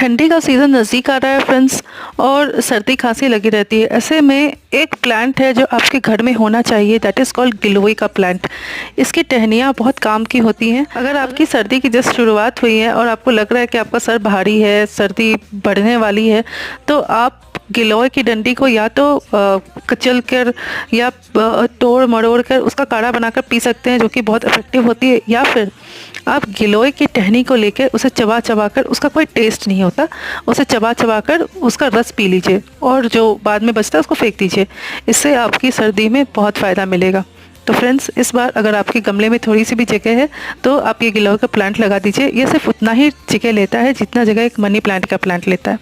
ठंडी का सीज़न नज़दीक आ रहा है फ्रेंड्स, और सर्दी खांसी लगी रहती है। ऐसे में एक प्लांट है जो आपके घर में होना चाहिए, दैट इज़ कॉल्ड गिलोय का प्लांट। इसकी टहनियाँ बहुत काम की होती हैं। अगर आपकी सर्दी की जस्ट शुरुआत हुई है और आपको लग रहा है कि आपका सर भारी है, सर्दी बढ़ने वाली है, तो आप गिलोय की डंडी को या तो कचल कर या तोड़ मरोड़ कर उसका काढ़ा बनाकर पी सकते हैं, जो कि बहुत इफेक्टिव होती है। या फिर आप गिलोय की टहनी को लेकर उसे चबा चबा कर, उसका कोई टेस्ट नहीं होता, उसे चबा चबा कर उसका रस पी लीजिए और जो बाद में बचता है उसको फेंक दीजिए। इससे आपकी सर्दी में बहुत फ़ायदा मिलेगा। तो फ्रेंड्स, इस बार अगर आपके गमले में थोड़ी सी भी जगह है तो आप ये गिलोय का प्लांट लगा दीजिए। ये सिर्फ उतना ही जगह लेता है जितना जगह एक मनी प्लांट का प्लांट लेता है।